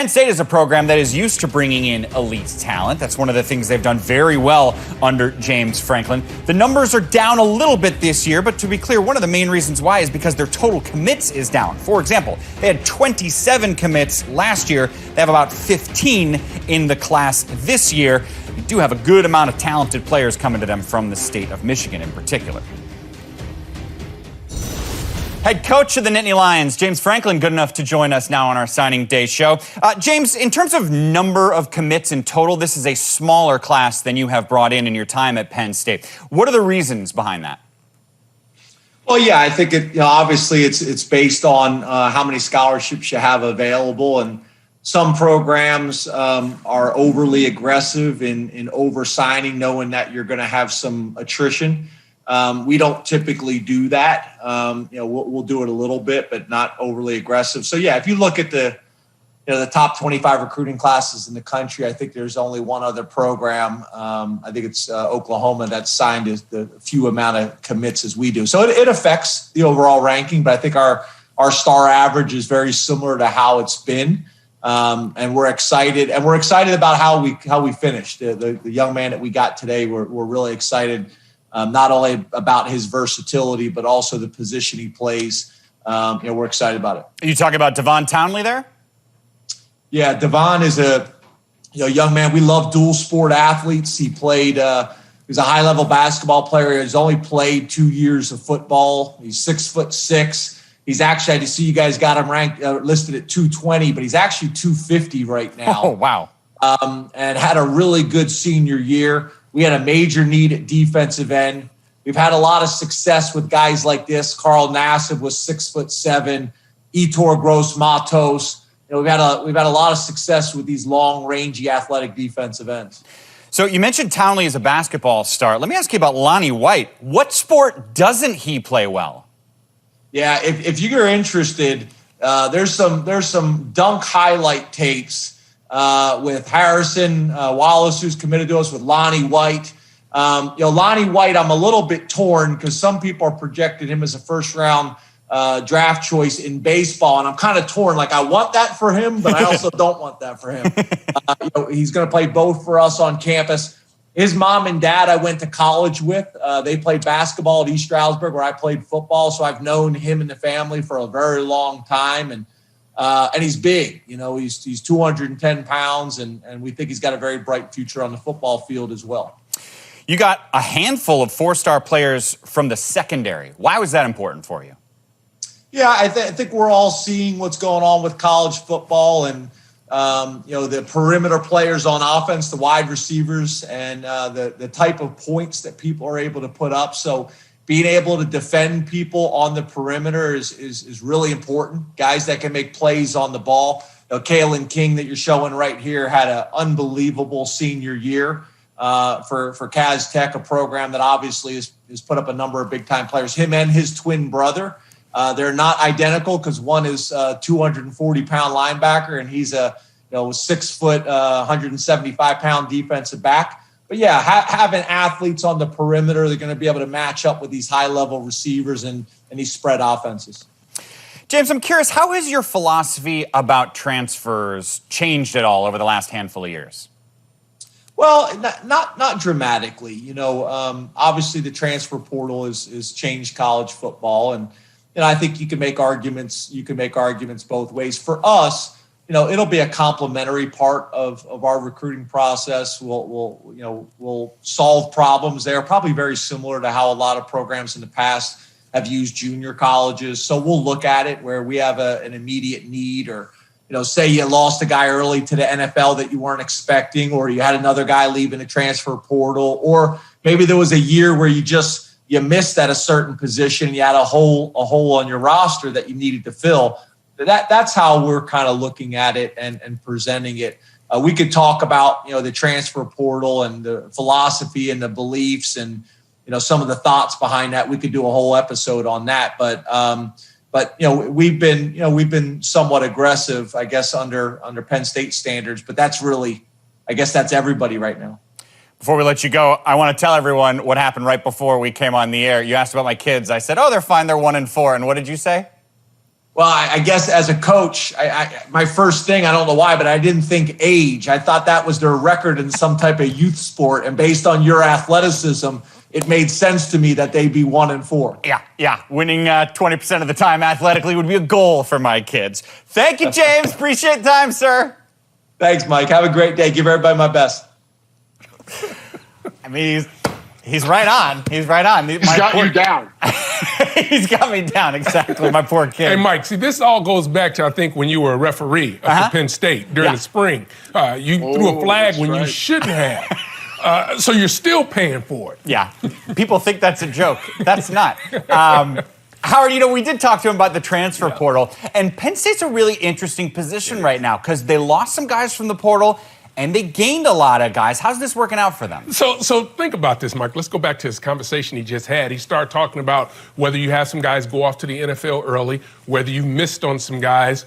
Penn State is a program that is used to bringing in elite talent. That's one of the things they've done very well under James Franklin. The numbers are down a little bit this year, but to be clear, one of the main reasons why is because their total commits is down. For example, they had 27 commits last year. They have about 15 in the class this year. They do have a good amount of talented players coming to them from the state of Michigan in particular. Head coach of the Nittany Lions, James Franklin, good enough to join us now on our signing day show. James, in terms of number of commits in total, this is a smaller class than you have brought in your time at Penn State. What are the reasons behind that? Well, yeah, I think obviously it's based on how many scholarships you have available, and some programs are overly aggressive in over-signing, knowing that you're going to have some attrition. We don't typically do that. We'll do it a little bit, but not overly aggressive. So yeah, if you look at the top 25 recruiting classes in the country, I think there's only one other program. I think it's Oklahoma that's signed the few amount of commits as we do. So it affects the overall ranking, but I think our star average is very similar to how it's been. And we're excited, about how we finished. The young man that we got today, we're really excited. Not only about his versatility, but also the position he plays. We're excited about it. Are you talking about Devon Townley there? Yeah, Devon is a young man. We love dual sport athletes. He played. He's a high level basketball player. He's only played 2 years of football. He's 6'6". He's actually, I just see you guys got him ranked listed at 220, but he's actually 250 right now. Oh wow! And had a really good senior year. We had a major need at defensive end. We've had a lot of success with guys like this. Carl Nassib was 6'7", Etor Gross Matos. We've had a lot of success with these long, rangy, athletic defensive ends. So you mentioned Townley as a basketball star. Let me ask you about Lonnie White. What sport doesn't he play well? Yeah, if you're interested, there's some dunk highlight tapes with Harrison Wallace, who's committed to us, with Lonnie White. Lonnie White, I'm a little bit torn because some people are projecting him as a first-round draft choice in baseball, and I'm kind of torn. Like, I want that for him, but I also don't want that for him. He's going to play both for us on campus. His mom and dad I went to college with. They played basketball at East Stroudsburg, where I played football, so I've known him and the family for a very long time, and he's big. He's 210 pounds, and we think he's got a very bright future on the football field as well. You got a handful of four-star players from the secondary. Why was that important for you? Yeah, I think we're all seeing what's going on with college football, and the perimeter players on offense, the wide receivers, and the type of points that people are able to put up. So being able to defend people on the perimeter is really important. Guys that can make plays on the ball. Kalen King that you're showing right here had an unbelievable senior year for Kaz Tech, a program that obviously has put up a number of big-time players. Him and his twin brother. They're not identical because one is a 240-pound linebacker and he's a 6 foot, 175-pound defensive back. But yeah, having athletes on the perimeter, they're going to be able to match up with these high-level receivers and these spread offenses. James, I'm curious, how has your philosophy about transfers changed at all over the last handful of years? Well, not dramatically. Obviously the transfer portal has changed college football, and I think you can make arguments. You can make arguments both ways. For us, it'll be a complementary part of our recruiting process. We'll solve problems there, probably very similar to how a lot of programs in the past have used junior colleges. So we'll look at it where we have an immediate need, or say you lost a guy early to the NFL that you weren't expecting, or you had another guy leaving the transfer portal, or maybe there was a year where you missed at a certain position, you had a hole on your roster that you needed to fill. That's how we're kind of looking at it and presenting it. We could talk about the transfer portal and the philosophy and the beliefs and some of the thoughts behind that. We could do a whole episode on that, but we've been somewhat aggressive, I guess, under Penn State standards. But that's really, I guess, that's everybody right now. Before we let you go, I want to tell everyone what happened right before we came on the air. You asked about my kids. I said, "Oh, they're fine. They're 1 and 4." And what did you say? Well, I guess as a coach, my first thing, I don't know why, but I didn't think age. I thought that was their record in some type of youth sport. And based on your athleticism, it made sense to me that they'd be 1-4. Yeah. Winning 20% of the time athletically would be a goal for my kids. Thank you, James. Appreciate the time, sir. Thanks, Mike. Have a great day. Give everybody my best. I mean, he's right on. He's right on. He's got you down. He's got me down, exactly. My poor kid. Hey, Mike, see, this all goes back to, I think, when you were a referee up at Penn State during the spring. You threw a flag when you shouldn't have. So you're still paying for it. Yeah. People think that's a joke. That's not. Howard, we did talk to him about the transfer portal, and Penn State's a really interesting position right now because they lost some guys from the portal, and they gained a lot of guys. How's this working out for them? So think about this, Mike. Let's go back to his conversation he just had. He started talking about whether you have some guys go off to the NFL early, whether you missed on some guys.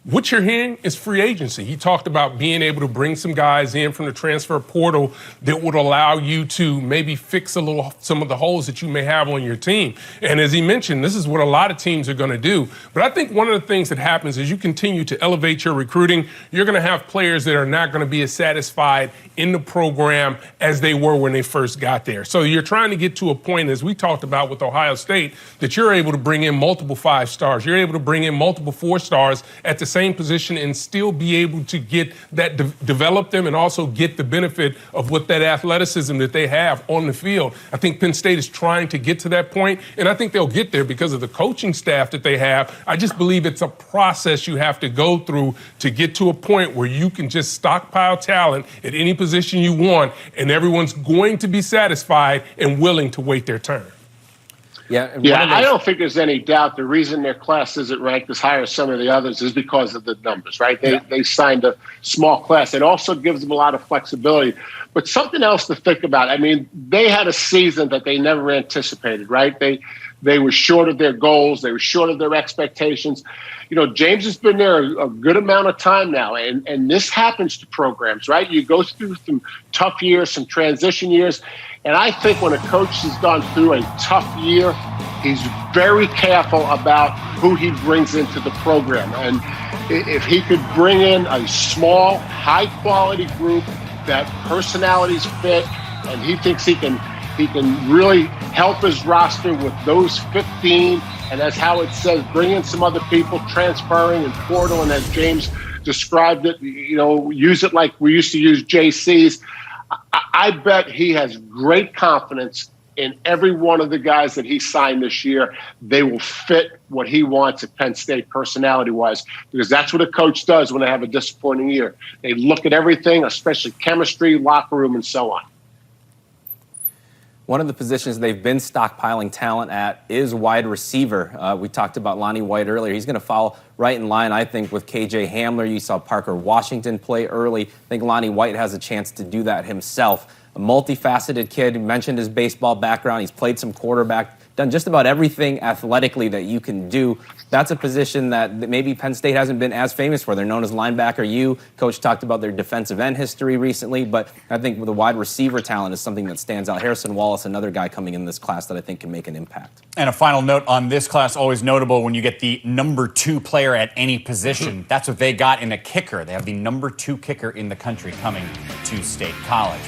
What you're hearing is free agency. He talked about being able to bring some guys in from the transfer portal that would allow you to maybe fix some of the holes that you may have on your team. And as he mentioned, this is what a lot of teams are going to do. But I think one of the things that happens is you continue to elevate your recruiting. You're going to have players that are not going to be as satisfied in the program as they were when they first got there. So you're trying to get to a point, as we talked about with Ohio State, that you're able to bring in multiple 5 stars. You're able to bring in multiple 4 stars at the same position and still be able to get that, develop them and also get the benefit of what that athleticism that they have on the field. I think Penn State is trying to get to that point, and I think they'll get there because of the coaching staff that they have. I just believe it's a process you have to go through to get to a point where you can just stockpile talent at any position you want, and everyone's going to be satisfied and willing to wait their turn. I don't think there's any doubt the reason their class isn't ranked as high as some of the others is because of the numbers, right? They signed a small class. It also gives them a lot of flexibility. But something else to think about, I mean, they had a season that they never anticipated, right? They were short of their goals. They were short of their expectations. James has been there a good amount of time now, and this happens to programs, right? You go through some tough years, some transition years, and I think when a coach has gone through a tough year, he's very careful about who he brings into the program. And if he could bring in a small, high-quality group that personalities fit, and he thinks he can really help his roster with those 15, and as Howard says, bring in some other people, transferring and portal, and as James described it, use it like we used to use JCs. I bet he has great confidence in every one of the guys that he signed this year. They will fit what he wants at Penn State personality-wise, because that's what a coach does when they have a disappointing year. They look at everything, especially chemistry, locker room, and so on. One of the positions they've been stockpiling talent at is wide receiver. We talked about Lonnie White earlier. He's going to fall right in line, I think, with KJ Hamler. You saw Parker Washington play early. I think Lonnie White has a chance to do that himself. A multifaceted kid. He mentioned his baseball background. He's played some quarterback, done just about everything athletically that you can do. That's a position that maybe Penn State hasn't been as famous for. They're known as linebacker U. Coach talked about their defensive end history recently, but I think the wide receiver talent is something that stands out. Harrison Wallace, another guy coming in this class that I think can make an impact. And a final note on this class, always notable when you get the number 2 player at any position. That's what they got in a kicker. They have the number 2 kicker in the country coming to State College.